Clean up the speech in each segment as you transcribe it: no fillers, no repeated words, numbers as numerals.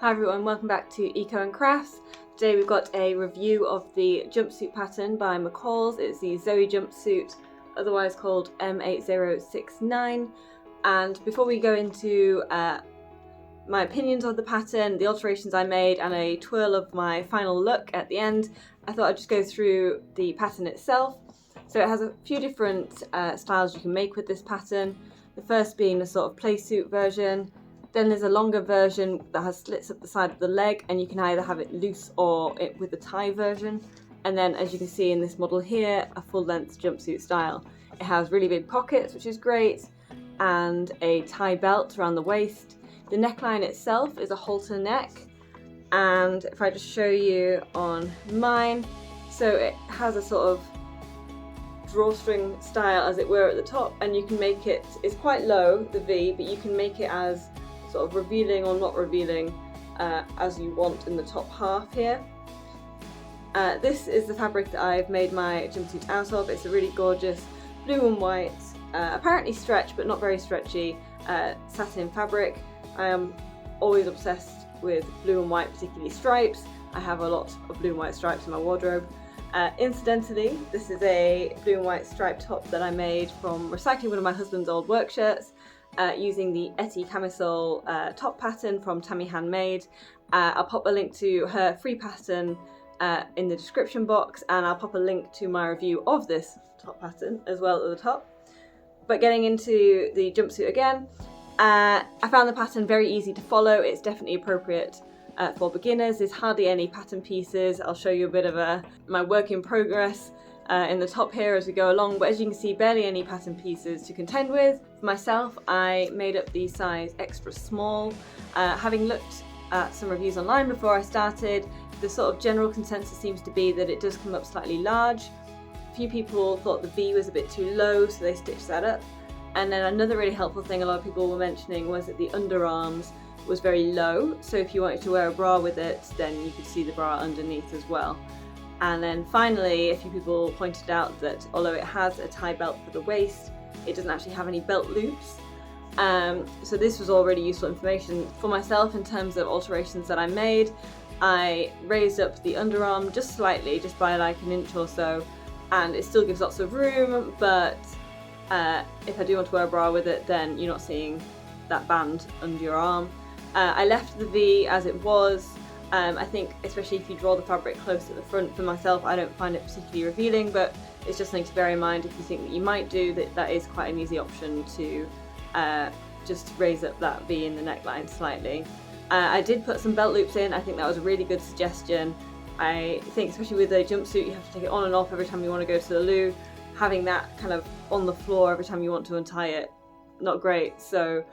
Hi everyone, welcome back to Eco and Crafts. Today we've got a review of the jumpsuit pattern by McCalls. It's the Zoe Jumpsuit, otherwise called m8060. And before we go into my opinions of the pattern, the alterations I made, and a twirl of my final look at the end, I thought I'd just go through the pattern itself. So it has a few different styles you can make with this pattern. The first being the sort of playsuit version. Then there's a longer version that has slits up the side of the leg, and you can either have it loose or it with the tie version. And then, as you can see in this model here, a full length jumpsuit style. It has really big pockets, which is great, and a tie belt around the waist. The neckline itself is a halter neck, and if I just show you on mine, so it has a sort of drawstring style as it were at the top, and you can make it, it's quite low, the V, but you can make it as sort of revealing or not revealing as you want in the top half here. This is the fabric that I've made my jumpsuit out of. It's a really gorgeous blue and white, apparently stretch but not very stretchy, satin fabric. I am always obsessed with blue and white, particularly stripes. I have a lot of blue and white stripes in my wardrobe. Incidentally, this is a blue and white striped top that I made from recycling one of my husband's old work shirts, using the Etty Camisole top pattern from Handmade. I'll pop a link to her free pattern in the description box, and I'll pop a link to my review of this top pattern as well at the top. But getting into the jumpsuit again, I found the pattern very easy to follow. It's definitely appropriate for beginners. There's hardly any pattern pieces. I'll show you a bit of my work in progress in the top here as we go along, but as you can see, barely any pattern pieces to contend with. For myself, I made up the size extra small. Having looked at some reviews online before I started, the sort of general consensus seems to be that it does come up slightly large. A few people thought the V was a bit too low, so they stitched that up. And then another really helpful thing a lot of people were mentioning was that the underarms was very low, so if you wanted to wear a bra with it, then you could see the bra underneath as well. And then finally, a few people pointed out that although it has a tie belt for the waist, it doesn't actually have any belt loops. So this was all really useful information for myself in terms of alterations that I made. I raised up the underarm just slightly, just by like an inch or so, and it still gives lots of room, but if I do want to wear a bra with it, then you're not seeing that band under your arm. I left the V as it was. I think especially if you draw the fabric close at the front, for myself, I don't find it particularly revealing, but it's just something to bear in mind if you think that you might do that. That is quite an easy option to just raise up that V in the neckline slightly. I did put some belt loops in. I think that was a really good suggestion. I think especially with a jumpsuit, you have to take it on and off every time you want to go to the loo. Having that kind of on the floor every time you want to untie it, not great. So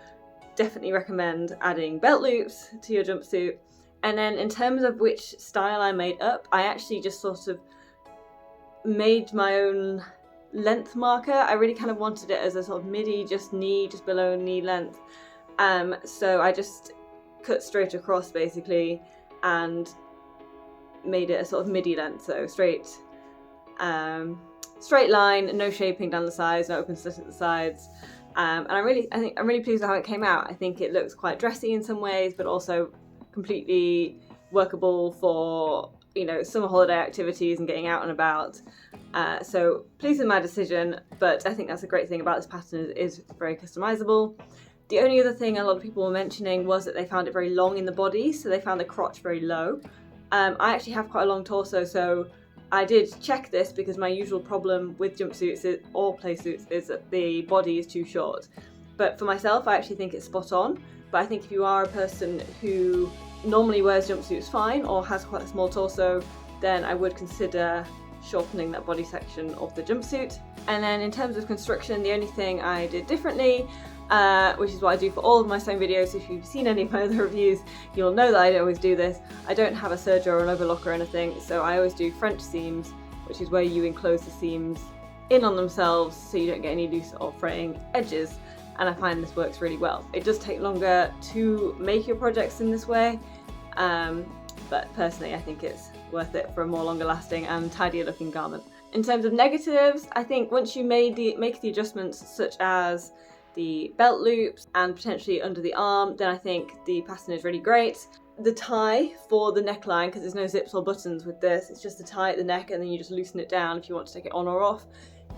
definitely recommend adding belt loops to your jumpsuit. And then in terms of which style I made up, I actually just sort of made my own length marker. I really kind of wanted it as a sort of midi, just below knee length. So I just cut straight across basically and made it a sort of midi length, so straight line, no shaping down the sides, no open slit at the sides. And I'm really pleased with how it came out. I think it looks quite dressy in some ways, but also completely workable for, you know, summer holiday activities and getting out and about. So pleased with my decision, but I think that's a great thing about this pattern, is very customizable. The only other thing a lot of people were mentioning was that they found it very long in the body, so they found the crotch very low. I actually have quite a long torso, so I did check this because my usual problem with jumpsuits or playsuits is that the body is too short. But for myself, I actually think it's spot on. But I think if you are a person who normally wears jumpsuits fine or has quite a small torso, then I would consider shortening that body section of the jumpsuit. And then in terms of construction, the only thing I did differently, which is what I do for all of my sewing videos, if you've seen any of my other reviews, you'll know that I always do this. I don't have a serger or an overlock or anything, so I always do French seams, which is where you enclose the seams in on themselves so you don't get any loose or fraying edges. And I find this works really well. It does take longer to make your projects in this way, but personally I think it's worth it for a more longer lasting and tidier looking garment. In terms of negatives, I think once you make the adjustments such as the belt loops and potentially under the arm, then I think the pattern is really great. The tie for the neckline, because there's no zips or buttons with this, it's just a tie at the neck and then you just loosen it down if you want to take it on or off.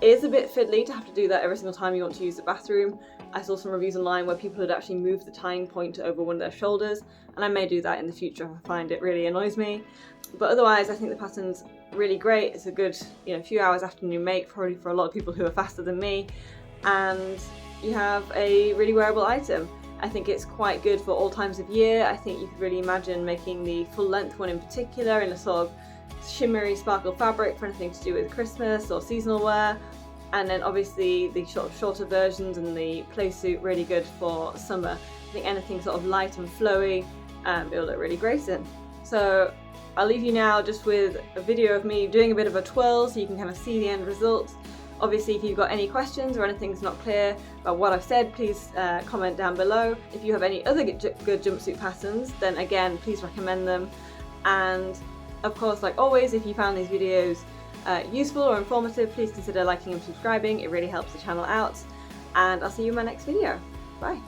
It is a bit fiddly to have to do that every single time you want to use the bathroom. I saw some reviews online where people had actually moved the tying point over one of their shoulders, and I may do that in the future if I find it really annoys me. But otherwise, I think the pattern's really great. It's a good, few hours afternoon make, probably for a lot of people who are faster than me, and you have a really wearable item. I think it's quite good for all times of year. I think you could really imagine making the full length one in particular in a sort of shimmery sparkle fabric for anything to do with Christmas or seasonal wear. And then obviously the sort of shorter versions and the play suit really good for summer. I think anything sort of light and flowy, it'll look really great in. So I'll leave you now just with a video of me doing a bit of a twirl so you can kind of see the end result. Obviously, if you've got any questions or anything's not clear about what I've said, please comment down below. If you have any other good jumpsuit patterns, then again, please recommend them. And of course, like always, if you found these videos useful or informative, please consider liking and subscribing. It really helps the channel out. And I'll see you in my next video. Bye.